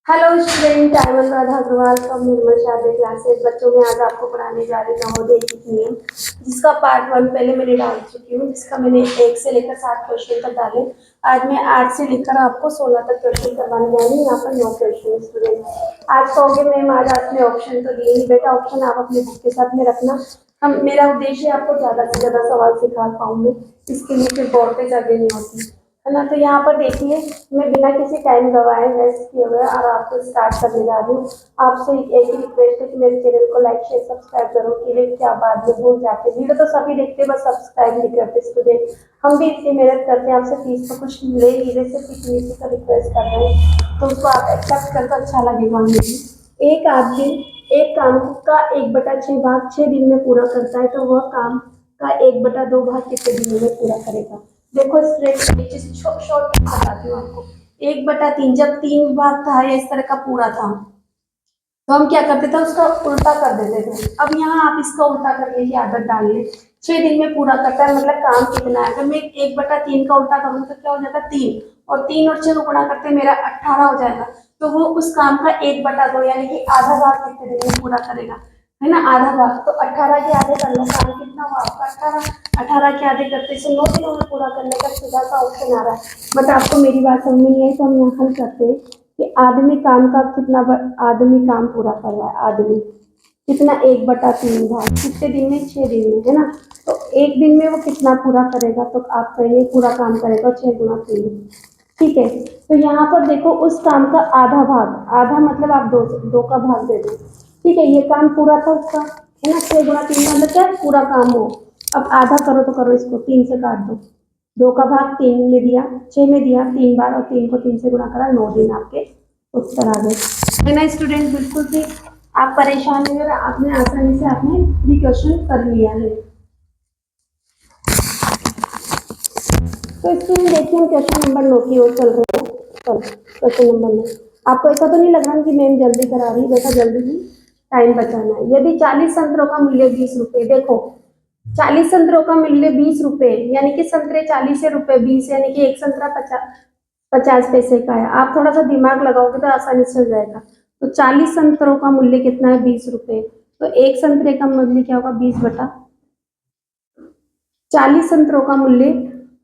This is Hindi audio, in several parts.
Hello student, I am Radha Agrawal from Nirmal Sharde classes. बच्चों में आज आपको पढ़ाने जा रही हूँ नवोदय की नियम, जिसका पार्ट 1 पहले मैंने डाल चुकी हूँ, जिसका मैंने 1 से लेकर 7 क्वेश्चन तक डाले। आज मैं 8 से लेकर आपको 16 तक क्वेश्चन करवाने जा रही हूँ। यहाँ पर 9 क्वेश्चन स्टूडेंट। आज कहोगे मैम आज आपने ऑप्शन तो दिए ही, बेटा ऑप्शन आप अपने बुक के साथ में रखना। हम मेरा उद्देश्य आपको ज़्यादा से ज़्यादा सवाल सिखा पाऊंगी, इसके लिए फिर बोर्ड पे जगह नहीं होती है ना। तो यहाँ पर देखिए, मैं बिना किसी टाइम गवाए वेस्ट किए हुए और आपको स्टार्ट करने जा रही हूँ। आपसे एक ही रिक्वेस्ट है कि मेरे चैनल को लाइक शेयर सब्सक्राइब जरूर कीजिए, क्या बाद में भूल जाते। वीडियो तो सभी देखते हैं, बस सब्सक्राइब नहीं करते स्टूडेंट। हम भी इतनी मेहनत करते हैं, आपसे फीस तो कुछ ले ही रहे, सिर्फ इतनी सी का रिक्वेस्ट कर रहे हैं, तो उसको आप एक्सेप्ट कर तो अच्छा लगेगा मुझे। एक आदमी एक काम का 1/6 भाग 6 दिन में पूरा करता है, तो वह काम का 1/2 भाग कितने दिन में पूरा करेगा। देखो स्ट्रेट शॉर्ट बताती हूँ आपको। 1/3 जब 3 भाग था या इस तरह का पूरा था, तो हम क्या करते थे, उसका उल्टा कर देते थे। अब यहाँ आप इसका उल्टा करने की आदत डाल लें। 6 दिन में पूरा करता है मतलब काम कितना है। अगर मैं 1/3 का उल्टा करूँ तो क्या हो जाता है 3, और 3 और 6 को गुणा करते मेरा 18 हो जाएगा। तो वो उस काम का 1/2 यानी कि आधा भाग कितने दिन में पूरा करेगा, है ना, आधा भाग। तो 18 के आधे कर लो, काम कितना हुआ आपका 18। 18 के आधे करते से 9 दिनों में पूरा करने का सीधा सा ऑप्शन आ रहा है। बट आपको मेरी बात समझ में नहीं आई, तो हम यहाँ हल करते हैं कि आदमी काम का कितना आदमी काम पूरा कर रहा है। आदमी कितना 1/3 भाग कितने दिन में 6 दिन में, है ना। तो एक दिन में वो कितना पूरा करेगा, तो आप कहिए पूरा काम करेगा 6 गुणा 3। ठीक है, तो यहाँ पर देखो उस काम का आधा भाग, आधा मतलब आप दो का भाग दे दो। ठीक है, ये काम पूरा था उसका, है ना। 6 गुणा 3 मतलब क्या पूरा काम हो। अब आधा करो तो करो, इसको 3 से काट दो। 2 का भाग 3 में दिया, 6 में दिया 3 बार, और 3 को 3 से गुणा करा, 9 दिन आपके उत्तर आ गए, है ना स्टूडेंट। बिल्कुल ठीक, आप परेशान नहीं हो रहे, आपने आसानी से आपने भी क्वेश्चन कर लिया है। तो स्टूडेंट देखिए, हम क्वेश्चन नंबर 9 की ओर चल रहे हैं। चलो क्वेश्चन नंबर 9। आपको ऐसा तो नहीं लग रहा कि मैम जल्दी करा रही है, बेटा जल्दी ही टाइम बचाना है। यदि 40 संतरों का मूल्य 20 रुपए, देखो 40 संतरों का मूल्य 20 रुपए, यानी कि संतरे 40 रुपए 20, यानी कि एक संतरा 50 पैसे का है। आप थोड़ा सा दिमाग लगाओगे तो आसानी से हो जाएगा। तो 40 संतरों का मूल्य कितना है 20 रुपए, तो एक संतरे का मूल्य क्या होगा 20/40 संतरों का मूल्य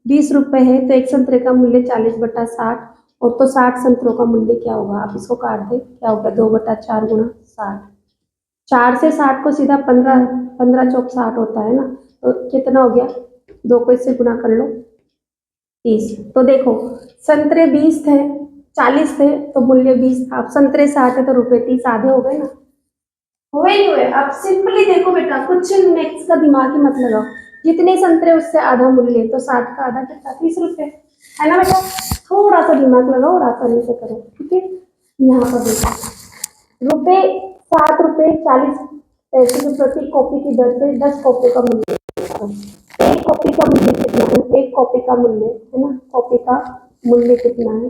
20 रुपए है, तो एक संतरे का मूल्य 40/60, और तो 60 संतरों का मूल्य क्या होगा, आप इसको काट दे, क्या होगा 2/4 गुणा 60। 4 से 60 को सीधा 15, 15 चौक 60 होता है ना, तो कितना हो गया, 2 को इससे गुणा कर लो 30। तो देखो संतरे 20 थे, 40 थे तो मूल्य 20 था। अब संतरे 60 है तो रुपए 30 आधे हो गए ना, हुए ही हुए। अब सिंपली देखो बेटा, कुछ मैथ्स का दिमाग ही मत लगाओ। जितने संतरे उससे आधा मूल्य, तो 60 का आधा कितना 30 रुपए, है ना बेटा। थोड़ा सा दिमाग लगाओ और आसानी से करो, ठीक है। यहाँ पर देखो रुपए 7 रुपए 40 पैसे की प्रति कॉपी की दर से 10 कॉपी का मूल्य। एक कॉपी का मूल्य कितना है, एक कॉपी का मूल्य, है ना, कॉपी का मूल्य कितना है।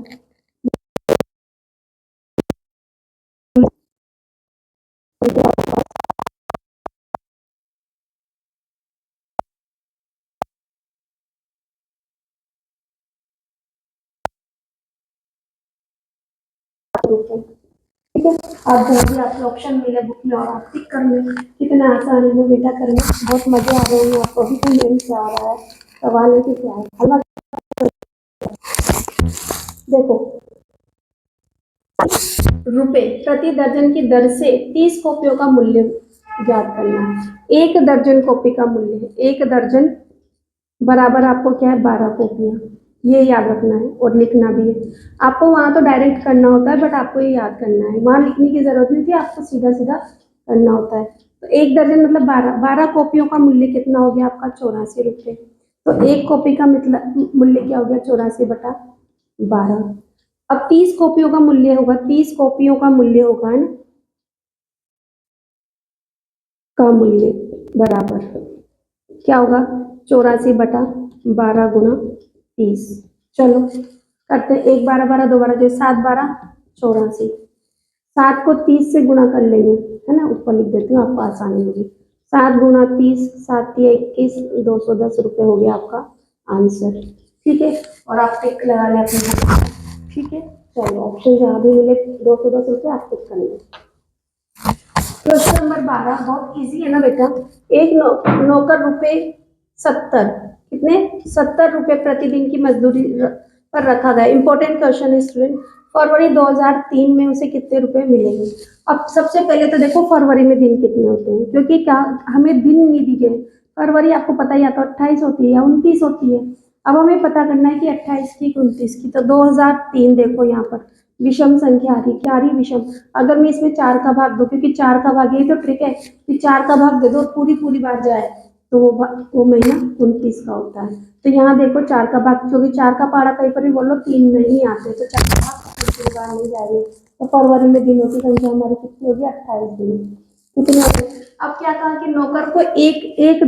ठीक है, आप जब भी आपके ऑप्शन मिले बुक में और आप टिक कर लें, कितना आसान है ना बेटा करना, बहुत मजे आ रहे हैं आपको। अभी तो मेरे क्या आ रहा है, सवाल है कि क्या है, हलवा। देखो रुपए प्रति दर्जन की दर से 30 कॉपियों का मूल्य ज्ञात करना है। एक दर्जन कॉपी का मूल्य है, एक दर्जन बराबर आपको क्या है 12 कॉपियां, ये याद रखना है और लिखना भी है। आपको वहां तो डायरेक्ट करना होता है, बट आपको ये याद करना है, वहां लिखने की जरूरत नहीं थी, आपको सीधा सीधा करना होता है। तो एक दर्जन मतलब 12 कॉपियों का मूल्य कितना हो गया आपका 84 रुपये। तो एक कॉपी का मतलब मूल्य क्या हो गया 84/12। अब 30 कॉपियों का मूल्य होगा, 30 कॉपियों का मूल्य होगा है ना, का मूल्य बराबर क्या होगा 84/12 गुणा 30। चलो करते हैं, 1 12 12 2 12 जो 7 12 84। 7 को 30 से गुणा कर लेंगे, है ना, ऊपर लिख देती हूँ आपको आसानी होगी। 7 गुणा 30, 7 या 21, 210 रुपये हो गया आपका आंसर। ठीक है, और आप टिक लगा लें अपने, ठीक है। चलो ऑप्शन जहाँ भी मिले 210 रुपये आप टिक कर लो। क्वेश्चन नंबर 12 बहुत इजी है ना बेटा। एक नौकर रुपए 70, कितने 70 रुपये प्रतिदिन की मजदूरी पर रखा गया। इंपॉर्टेंट क्वेश्चन है स्टूडेंट। फरवरी 2003 में उसे कितने रुपए मिलेंगे। अब सबसे पहले तो देखो फरवरी में दिन कितने होते हैं, क्योंकि क्या हमें दिन नहीं दी गए। फरवरी आपको पता ही, या तो 28 होती है या 29 होती है। अब हमें पता करना है कि 28 की 29 की। तो 2003 देखो यहाँ पर विषम संख्या आ रही, क्या आ रही विषम। अगर मैं इसमें 4 का भाग दूं, क्योंकि 4 का भाग, यही तो ट्रिक है कि 4 का भाग दे दो और पूरी पूरी बार जाए, तो वो महीना 29 का होता है। तो यहाँ देखो 4 का भाग, क्योंकि 4 का पहाड़ा कहीं पर भी बोलो 3 नहीं आते, तो 4 का भाग पूरी बार नहीं जाएगी। तो फरवरी में दिनों की संख्या हमारी कितनी होगी, 28 दिन। कितने हो गए। अब क्या कहा कि नौकर को एक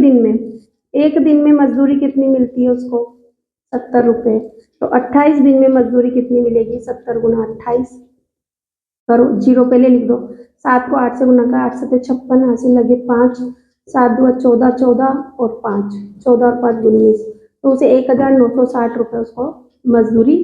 दिन में मजदूरी कितनी मिलती है उसको, 70 रुपये। तो 28 दिन में मजदूरी कितनी मिलेगी, 70 गुना 28। करो, जीरो पहले लिख दो। 7 को 8 से गुना का, 8 7 56, हासिल लगे 5, 7 2 14, 14 और 5, 14 और 5 19। तो उसे 1960 रुपये उसको मजदूरी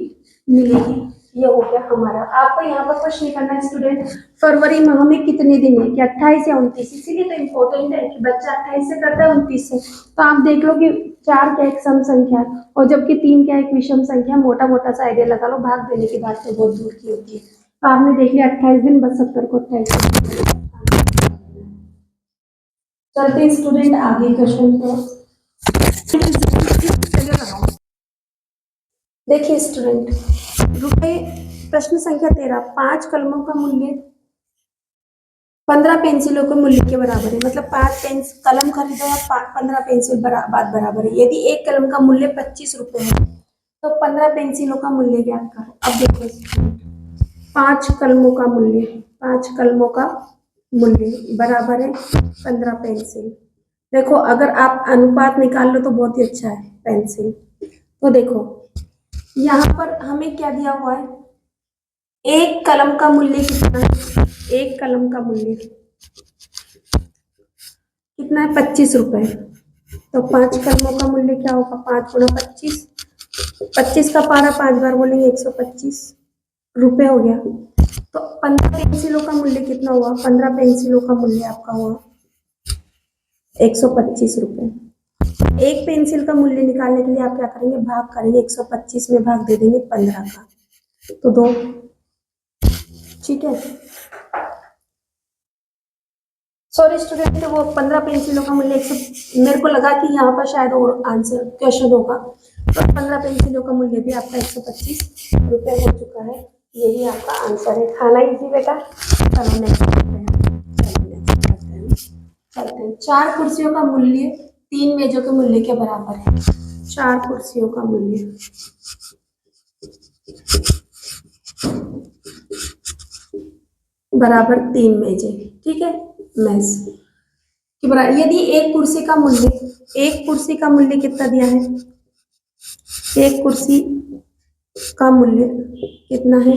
मिलेगी। ये हो गया हमारा। आपको यहाँ पर कुछ नहीं करना है स्टूडेंट। फरवरी माह में कितने दिन है, कि 28 या 29, इसीलिए तो इम्पोर्टेंट है कि बच्चा 28 से करता है 29 से। तो आप देख लो कि 4 क्या एक सम संख्या है, और जबकि 3 क्या एक विषम संख्या। मोटा मोटा सा आइडिया लगा लो, भाग देने की बात तो बहुत दूर की होती है। तो आपने देख लिया 28 दिन, बस 70 को 28। चलते स्टूडेंट आगे क्वेश्चन को। देखिए स्टूडेंट, रुपए प्रश्न संख्या 13, 5 कलमों का मूल्य 15 पेंसिलों के मूल्य के बराबर है। मतलब 5 कलम खरीदो या 15 पेंसिल बराबर है। यदि एक कलम का मूल्य 25 रुपए है, तो 15 पेंसिलों का मूल्य ज्ञात करो। अब देखो 5 कलमों का मूल्य, 5 कलमों का मूल्य बराबर है 15 पेंसिल। देखो अगर आप अनुपात निकाल लो तो बहुत ही अच्छा है पेंसिल। तो देखो यहाँ पर हमें क्या दिया हुआ है, एक कलम का मूल्य कितना है, एक कलम का मूल्य कितना है, 25 रुपए। तो 5 कलमों का मूल्य क्या होगा, 5 गुना 25, 25 का पारा 5 बार बोलेंगे 125 रुपए हो गया। तो 15 पेंसिलों का मूल्य कितना हुआ, 15 पेंसिलों का मूल्य आपका हुआ 125 रुपए। एक पेंसिल का मूल्य निकालने के लिए आप क्या करेंगे, भाग करेंगे, 125 में भाग दे देंगे 15 का, तो 2। ठीक है, सॉरी स्टूडेंट, वो 15 पेंसिलों का मूल्य 100, मेरे को लगा कि यहाँ पर शायद और आंसर क्वेश्चन होगा। तो 15 पेंसिलों का मूल्य भी आपका 125 रुपये हो चुका है। यही आपका आंसर है। खाना इजी बेटा। चलो नेक्स्ट चलते हैं। 4 कुर्सियों का मूल्य 3 मेजों के मूल्य के बराबर है। 4 कुर्सियों का मूल्य बराबर 3 मेजे, ठीक है, मेज के बराबर। यदि एक कुर्सी का मूल्य कितना दिया है, एक कुर्सी का मूल्य कितना है,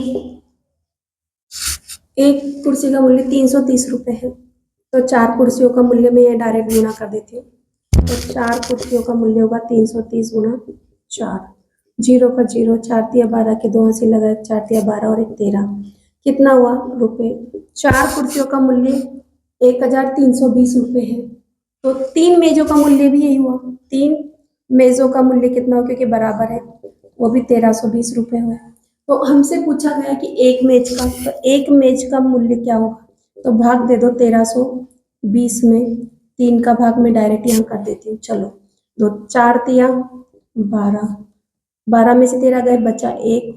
एक कुर्सी का मूल्य 330 रुपये है। तो 4 कुर्सियों का मूल्य मैं ये डायरेक्ट गुना कर देती हूँ। तो 4 कुर्सियों का मूल्य होगा 330 गुना 4, 0 का 0, 4 तिया 12 के 2 हासिल लगाए, 4 तिया 12 और 1 13, कितना हुआ रुपए। 4 कुर्सियों का मूल्य 1320 रुपये है। तो 3 मेजों का मूल्य भी यही हुआ, 3 मेजों का मूल्य कितना हो, क्योंकि बराबर है, वो भी 1320 रुपये हुआ। तो हमसे पूछा गया कि एक मेज का, तो एक मेज का मूल्य क्या होगा, तो भाग दे दो 1320 में, 3 का भाग मैं डायरेक्ट यहाँ कर देती हूँ। चलो, दो 4 तिया 12, 12 में से 13 गए, बचा 1,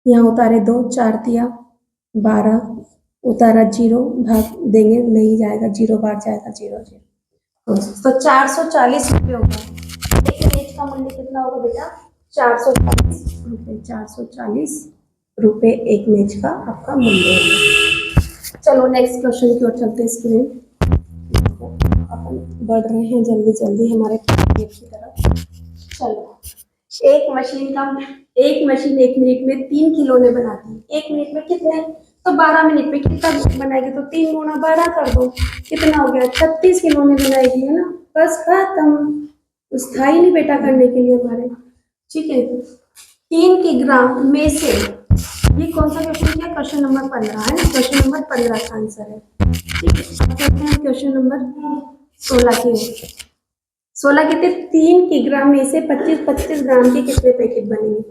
यहाँ उतारे 2, 4 तिया 12, उतारा 0, भाग देंगे नहीं जाएगा, 0 बार जाएगा 0 0। तो 440 रुपये होगा। एक मेज का मूल्य कितना होगा बेटा, 440 रुपये। 440 रुपये एक मेज का आपका मूल्य है। चलो नेक्स्ट क्वेश्चन की ओर चलते हैं स्टूडेंट। अपन बढ़ रहे हैं जल्दी जल्दी हमारे टारगेट की तरफ। चलो, एक मशीन 1 मिनट में 3 खिलौने बनाती है। 1 मिनट में कितने, तो 12 मिनट में कितना बनाएगी, तो 3 गुना 12 कर दो, कितना हो गया, 36 खिलौने बनाएगी, है ना। बस खत्म, स्थायी नहीं बेटा करने के लिए हमारे। ठीक है, 3 किलोग्राम में से ये कौन सा क्वेश्चन किया? क्वेश्चन नंबर 15 है ना, क्वेश्चन नंबर 15 का आंसर है। ठीक है, अब करते हैं क्वेश्चन नंबर 16 की। 16 कितने? 3 किलोग्राम में से 25-25 ग्राम के कितने पैकेट बनेंगे?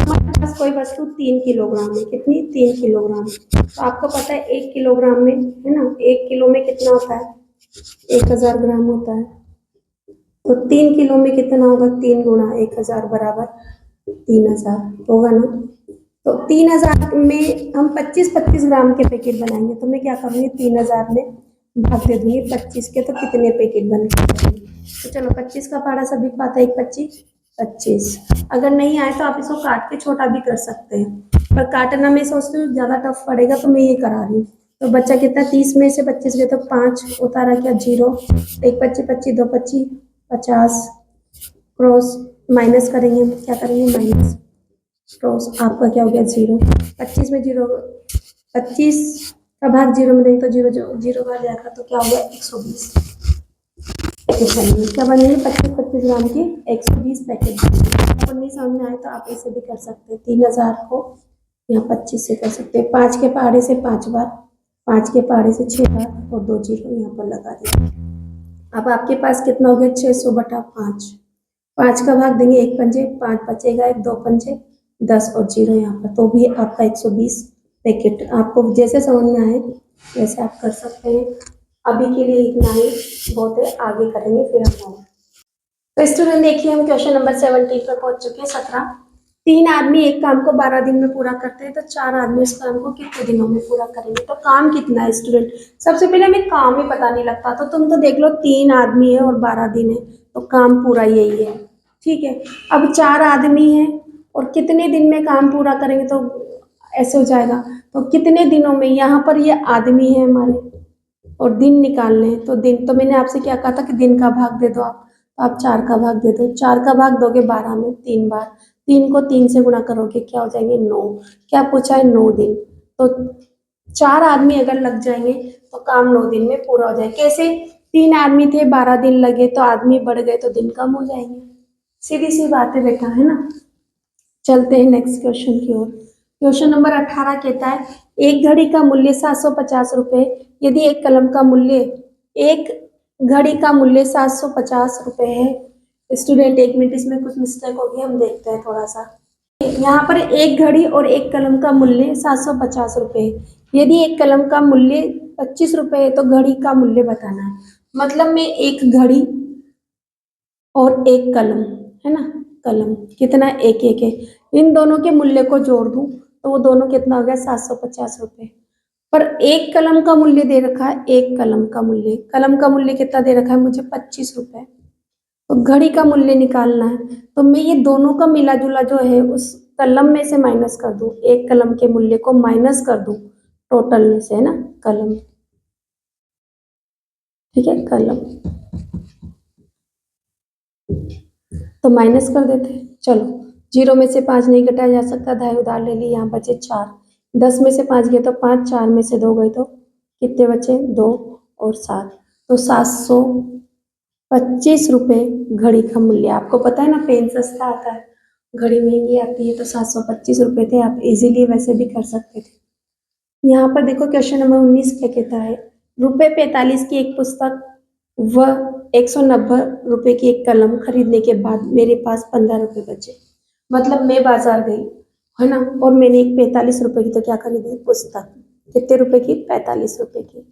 हमारे पास कोई वस्तु 3 किलोग्राम में, कितनी? 3 किलोग्राम। तो आपको पता है 1 किलोग्राम में, है ना, 1 किलो में कितना होता है? 1000 ग्राम होता है। तो 3 किलो में कितना होगा? 3 गुणा 1000 बराबर 3000 होगा ना। तो 3000 में हम 25-25 ग्राम के पैकेट बनाएंगे, तो मैं क्या करूँगी? 3000 में भाग दे दूंगी 25 के, तो कितने पैकेट बन के? तो चलो 25 का पहाड़ा सभी को आता है, 25 25। अगर नहीं आए तो आप इसको काट के छोटा भी कर सकते हैं, पर काटना मैं सोचती हूँ ज़्यादा टफ पड़ेगा, तो मैं ये करा रही हूँ। तो बच्चा कितना? 30 में से 25 गए तो 5 उतारा, क्या? 0। 1 25 25 2 25 50, क्रॉस माइनस करेंगे, क्या करेंगे? माइनस क्रॉस, आपका क्या हो गया? 0। 25 में 0, 25 का भाग 0 में देंगे तो 0 0 बार जाएगा, तो क्या हो गया? 120 पैकेट बनेंगे। क्या बनेंगे? 25-25 ग्राम की 120 पैकेट बनेंगे। आपको नहीं समझ में आए तो आप ऐसे भी कर सकते हैं, 3000 को यहाँ 25 से कर सकते हैं, 5 के पहाड़े से 5 बार, 5 के पहाड़े से 6 बार, और 2 जीरो यहाँ पर लगा दिया। अब आपके पास कितना हो गया? 600/5। 5 का भाग देंगे 1 पंजे, 5 बचेगा, 1 2 पंजे 10, और 0 यहाँ पर, तो भी आपका 120 पैकेट। आपको जैसे समझ में आए वैसे आप कर सकते हैं। अभी के लिए इतना ही बहुत है, आगे करेंगे फिर हम। तो स्टूडेंट देखिए, हम क्वेश्चन नंबर 17 पर पहुंच चुके हैं। 17, 3 आदमी एक काम को 12 दिन में पूरा करते हैं, तो 4 आदमी उस काम को कितने दिनों में पूरा करेंगे? तो काम कितना है स्टूडेंट? सबसे पहले हमें काम ही पता नहीं लगता, तो तुम तो देख लो 3 आदमी है और 12 दिन है, तो काम पूरा यही है। ठीक है, अब 4 आदमी हैं और कितने दिन में काम पूरा करेंगे? तो ऐसे हो जाएगा, तो कितने दिनों में? यहाँ पर ये आदमी है हमारे और दिन निकालने हैं, तो दिन, तो मैंने आपसे क्या कहा था कि दिन का भाग दे दो आप, तो आप 4 का भाग दे दो। 4 का भाग दोगे 12 में 3 बार, 3 को 3 से गुणा करोगे, क्या हो जाएंगे? 9। क्या पूछा है? 9 दिन। तो 4 आदमी अगर लग जाएंगे तो काम 9 दिन में पूरा हो जाए। कैसे? 3 आदमी थे, 12 दिन लगे, तो आदमी बढ़ गए तो दिन कम हो जाएंगे। सीधी सी बात है बेटा, है ना। चलते हैं नेक्स्ट क्वेश्चन की ओर। क्वेश्चन नंबर 18 कहता है, एक घड़ी का मूल्य 750 रुपए, यदि एक कलम का मूल्य, एक घड़ी का मूल्य 750 रुपए है। स्टूडेंट 1 मिनट, इसमें कुछ मिस्टेक होगी, हम देखते हैं थोड़ा सा। यहाँ पर एक घड़ी और एक कलम का मूल्य 750 रुपए है। यदि एक कलम का मूल्य 25 रुपए है तो घड़ी का मूल्य बताना है। मतलब में एक घड़ी और एक कलम, है ना, कलम कितना? एक एक है। इन दोनों के मूल्य को जोड़ दूं तो वो दोनों कितना हो गया? 750 रुपए। पर एक कलम का मूल्य दे रखा है, एक कलम का मूल्य, कलम का मूल्य कितना दे रखा है मुझे? 25 रुपए। तो घड़ी का मूल्य निकालना है, तो मैं ये दोनों का मिला जुला जो है उस कलम में से माइनस कर दूं, एक कलम के मूल्य को माइनस कर दूं टोटल में से, है ना, कलम। ठीक है, कलम, तो माइनस कर देते हैं। चलो, 0 में से 5 नहीं घटाया जा सकता, 2 उधार ले ली, यहाँ बचे 4। 10 में से 5 गए तो 5, 4 में से 2 गए तो कितने बचे? 2 और 7, तो 725 रुपये घड़ी का मूल्य। आपको पता है ना, पेन सस्ता आता है, घड़ी महंगी आती है, तो 725 रुपये थे। आप इजीली वैसे भी कर सकते थे। यहाँ पर देखो क्वेश्चन नंबर 19 क्या कहता है, ₹45 की एक पुस्तक व 190 रुपए की एक कलम खरीदने के बाद मेरे पास 15 रुपए बचे। मतलब मैं बाजार गई, है ना, और मैंने एक 45 रुपए की तो क्या खरीदी? पुस्तक। कितने रुपए की? 45 रुपए की।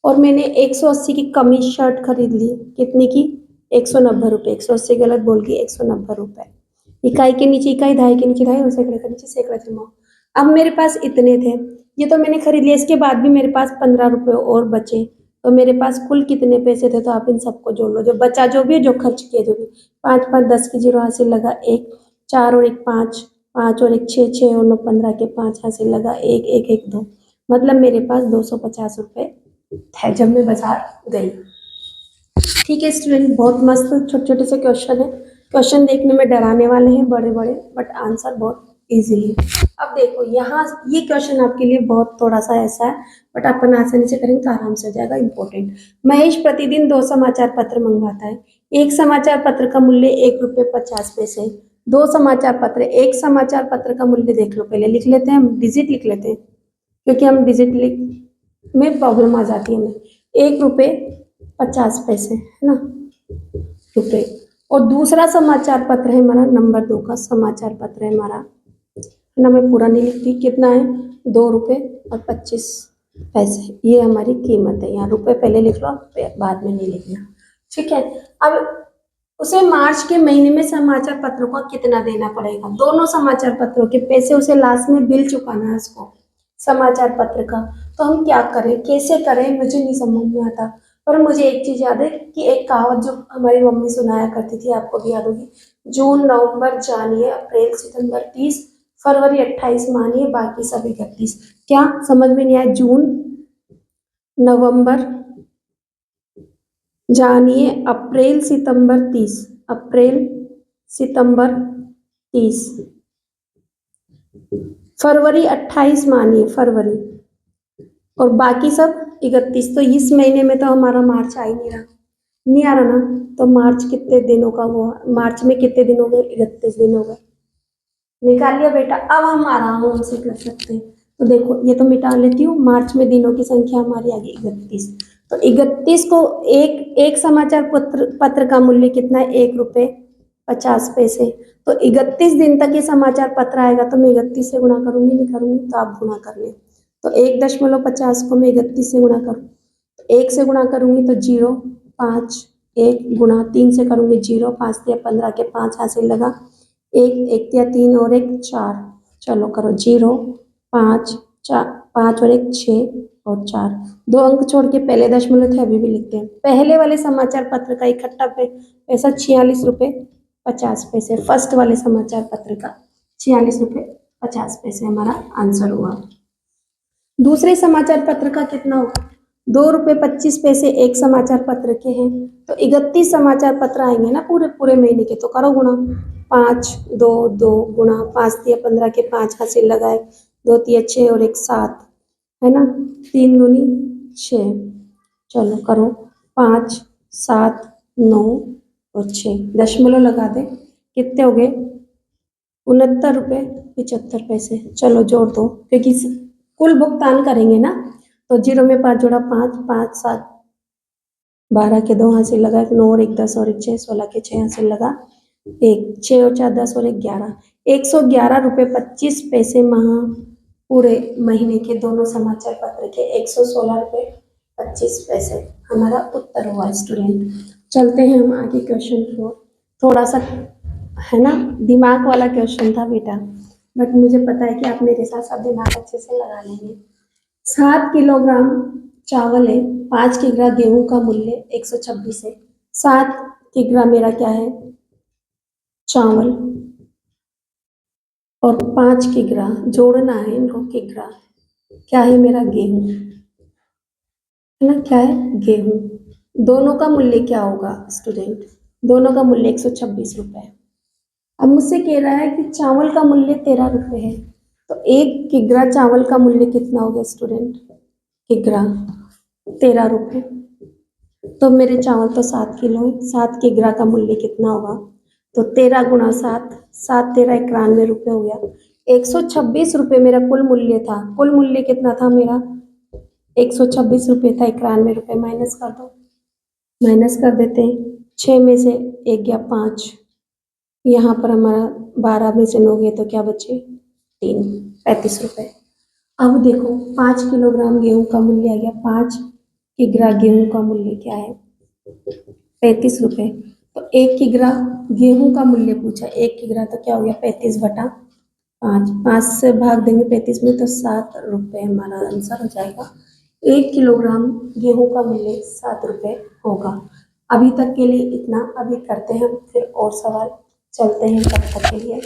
और मैंने 180 की कमीज शर्ट खरीद ली, कितने की? 190 रुपए। 180 गलत बोल गई, 190 रुपए। इकाई के नीचे इकाई, दहाई के नीचे दहाई, और सैकड़े के नीचे सैकड़ा जमाओ। अब मेरे पास इतने थे, ये तो मैंने खरीद लिया, इसके बाद भी मेरे पास 15 रुपए और बचे, तो मेरे पास कुल कितने पैसे थे? तो आप इन सबको जोड़ लो, जो बचा जो भी है, जो खर्च किए जो भी। 5 5 10 की 0 हासिल लगा 1, 4 और 1 5, 5 और 1 6, 6 और 9 15 के 5 हासिल लगा 1 1 1 2। मतलब मेरे पास 250 रुपए है जब मैं बाजार गई। ठीक है स्टूडेंट, बहुत मस्त छोटे छोटे से क्वेश्चन है। क्वेश्चन देखने में डराने वाले हैं बड़े बड़े, बट आंसर बहुत इजीली। अब देखो यहाँ ये क्वेश्चन आपके लिए बहुत थोड़ा सा ऐसा है, बट अपन आसानी से करेंगे तो आराम से हो जाएगा। इंपॉर्टेंट, महेश प्रतिदिन 2 समाचार पत्र मंगवाता है। एक समाचार पत्र का मूल्य ₹1.50 है। दो समाचार पत्र, एक समाचार पत्र का मूल्य देख लो, पहले लिख लेते हैं, हम डिजिट लिख लेते हैं क्योंकि हम डिजिट में प्रॉब्लम आ जाती है हमें। 1 रुपये 50 पैसे, है ना, रुपये। और दूसरा समाचार पत्र है हमारा नंबर 2 का समाचार पत्र है हमारा, है ना, मैं पूरा नहीं लिखती, कितना है 2 रुपये और 25 पैसे, ये हमारी कीमत है। यहाँ रुपए पहले लिख लो, बाद में नहीं लिखना, ठीक है। अब उसे मार्च के महीने में समाचार पत्रों का कितना देना पड़ेगा, दोनों समाचार पत्रों के पैसे उसे लास्ट में बिल चुकाना है उसको समाचार पत्र का। तो हम क्या करें, कैसे करें, मुझे नहीं समझ में आता। पर मुझे एक चीज याद है कि एक कहावत जो हमारी मम्मी सुनाया करती थी, आपको भी याद होगी, जून नवंबर जानिए, अप्रैल सितंबर 30, फरवरी 28 मानिए, बाकी सब 31। क्या समझ में नहीं आया, जून नवंबर जानिए, अप्रैल सितंबर 30, अप्रैल सितंबर 30, फरवरी 28 मानिए, फरवरी, और बाकी सब 31। तो इस महीने में तो हमारा मार्च आ ही नहीं आ रहा ना, तो मार्च कितने दिनों का हुआ, मार्च में कितने दिन हो गए, 31 दिन हो गए। निकाल लिया बेटा, अब हम आराम से कर सकते हैं। तो देखो ये तो मिटा लेती हूँ, मार्च में दिनों की संख्या हमारी आ गई 31। तो 31 को एक समाचार पत्र का मूल्य कितना है, 1 रुपये 50 पैसे। तो 31 दिन तक ये समाचार पत्र आएगा, तो मैं 31 से गुणा करूंगी, नहीं करूंगी तो आप गुणा कर ले। तो 1.50 को मैं 31 से गुणा करूँ, 1 से गुणा करूंगी तो 0, 5, 1 गुणा 3 से करूंगी 0, 5 या 15 के 5 हासिल लगा, 1 या 3 और 1 4, चलो करो 0, 5, 4, 5 और 1 6 और 4, 2 अंक छोड़ के पहले दशमलव थे अभी भी लिखते हैं। पहले वाले समाचार पत्र का इकट्ठा पैसा 46 रुपये 50 पैसे, फर्स्ट वाले समाचार पत्र का 46 रुपये 50 पैसे हमारा आंसर हुआ। दूसरे समाचार पत्र का कितना होगा, 2 रुपये 25 पैसे एक समाचार पत्र के हैं, तो 31 समाचार पत्र आएंगे ना पूरे महीने के, तो करो गुणा, 5 2 2 गुणा 5 या 15 के 5 हासिल लगाए, 2 या 6 और 1 7, है ना, 3 दूनी 6, चलो करो 5 7 9 और 6, दशमलव लगा दे, कितने हो गए 69 रुपये 75 पैसे। चलो जोड़ दो, क्योंकि कुल भुगतान करेंगे ना, तो 0 में 5 जोड़ा 5, 5 7 12 के 2 हासिल लगा, 9 और 1 10 और 1 6, 16 के 6 हासिल लगा, 1 6 और 4 10 और 1 11, 111 रुपये 25 पैसे पूरे महीने के दोनों समाचार पत्र के 116 रुपये 25 पैसे हमारा उत्तर हुआ स्टूडेंट। चलते हैं हम आगे क्वेश्चन को, थोड़ा सा है ना दिमाग वाला क्वेश्चन था बेटा, बट मुझे पता है कि आप मेरे साथ सब दिमाग अच्छे से लगा लेंगे। 7 किलोग्राम चावल है, 5 किग्रा गेहूं का मूल्य 126 है। 7 किग्रा मेरा क्या है, चावल, और 5 किग्रा जोड़ना है, 9 किग्रा क्या है मेरा गेहूं, है ना, क्या है गेहूं। दोनों का मूल्य क्या होगा स्टूडेंट, दोनों का मूल्य 126 रुपये। अब मुझसे कह रहा है कि चावल का मूल्य 13 रुपये है, तो 1 किग्रा चावल का मूल्य कितना हो गया स्टूडेंट, किग्रा 13 रुपये, तो मेरे चावल तो 7 किलो है, 7 किग्रा का मूल्य कितना होगा, तो 13 गुणा 7, 7 13 91 रुपये हो गया। 126 रुपये मेरा कुल मूल्य था, कुल मूल्य कितना था मेरा 126 रुपये था, 91 रुपये माइनस कर दो, माइनस कर देते हैं, 6 में से 1 गया 5, यहाँ पर हमारा 12 में से 9 गए तो क्या बचे 3, 35 रुपये। अब देखो 5 किलोग्राम गेहूं का मूल्य आ गया, 5 किग्रा गेहूं का मूल्य क्या है 35 रुपये, तो 1 किग्रा गेहूं का मूल्य पूछा, 1 किग्रा तो क्या हो गया 35/5, 5 से भाग देंगे 35 में तो 7 रुपये हमारा आंसर हो जाएगा। 1 किलोग्राम गेहूं का मूल्य 7 रुपये होगा। अभी तक के लिए इतना, अभी करते हैं फिर और सवाल, चलते हैं तब तक के लिए।